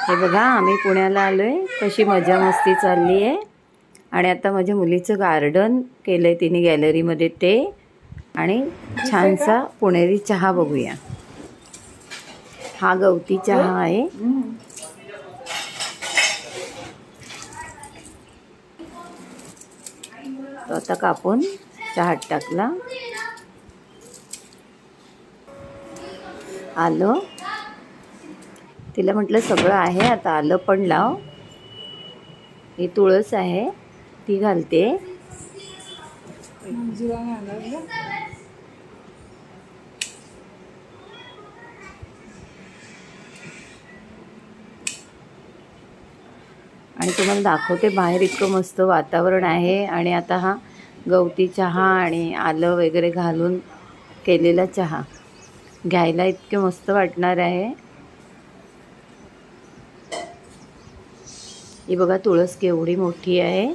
हे बघा आम्ही पुण्याला आलोय, कशी मजा मस्ती चालली आहे। आणि आता माझ्या मुलीचं गार्डन केलंय तिने गॅलरीमध्ये ते, आणि छानसा पुणेरी चहा बघूया। हा गवती चहा आहे। तो आता कापून चहात टाकला। आलं तिला म्हटलं सगळं आहे, आता आलं पण लाव। ही तुळस आहे ती घालते। आणि तुम्हाला दाखवते बाहेर इतकं मस्त वातावरण आहे। आणि आता हा गवती चहा आणि आलं वगैरे घालून केलेला चहा घ्यायला इतके मस्त वाटणार आहे। ही बघा तुळस केवढी मोठी आहे।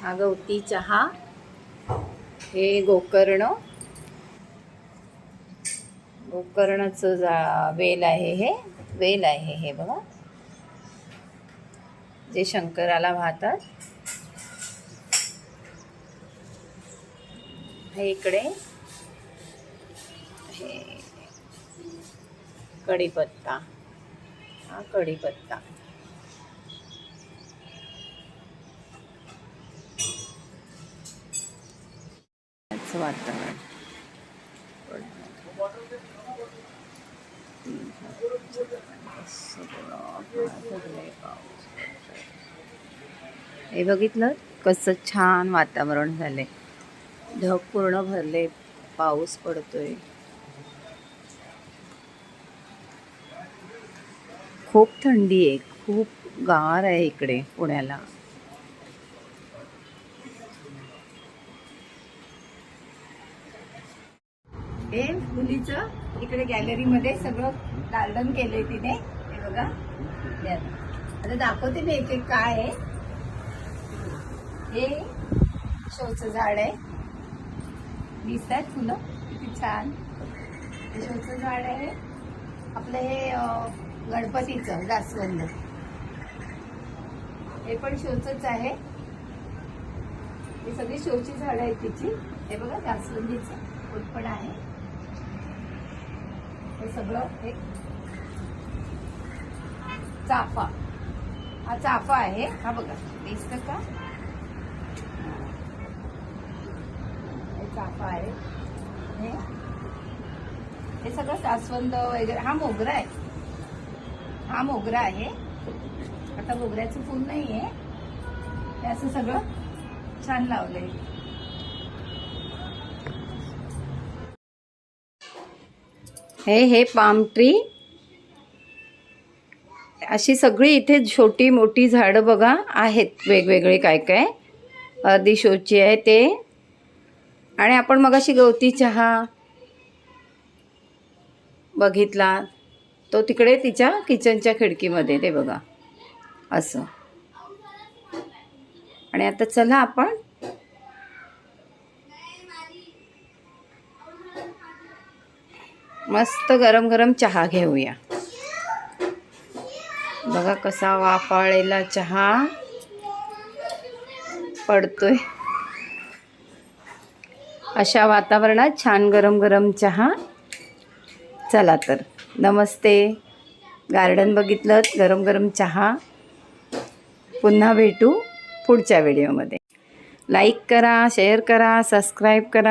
हा गवती चहा, हे गोकर्णाचं वेल आहे। हे वेल आहे, हे बघा जे शंकराला वाहतात। हे इकडे हे कढीपत्ता, हा कढीपत्ता। वातावरण हे बघितलं कसं छान वातावरण झालंय, ढग पूर्ण भरले, पाऊस पडतोय। खूप थंडी आहे, खूप गार आहे इकडे पुण्याला। हे मुलीचं इकडे गॅलरीमध्ये सगळं गार्डन केलंय तिने, हे बघा। आता दाखवते मी एक एक काय आहे। हे शोचं झाड आहे, दिसतात फुलं किती छान। हे शोचं झाड आहे आपलं, हे गणपतीचं जास्वंद, हे पण शोचंच आहे। ही सगळी शोची झाड आहेत तिची। हे बघा जास्वंदीचं फुल पण आहे। हे सगळं एक चाफा, हा चाफा आहे, हा बघा दिसतं का, हे चाफा आहे। हे सगळं जास्वंद वगैरे। हा मोगरा आहे, हा मोगरा आहे। आता मोगऱ्याचं फूल नाहीये, हे असं सगळं छान लावलंय। हे पाम ट्री, अशी सगळी इथे छोटी मोठी झाडं बघा आहेत वेगवेगळे काय काय। अर्धी शोची आहे ते। आणि आपण मगाशी गवती चहा बघितला तो तिकडे तिच्या किचनच्या खिडकीमध्ये, ते बघा असं। आणि आता चला आपण मस्त गरम गरम चहा घेऊया। बघा कसा वाफाळलेला चहा पडतोय। अशा वातावरणात छान गरम गरम चहा। चला तर नमस्ते। गार्डन बघितलं, गरम गरम चहा। पुन्हा भेटू पुढच्या व्हिडिओमध्ये। लाईक करा, शेअर करा, सबस्क्राईब करा।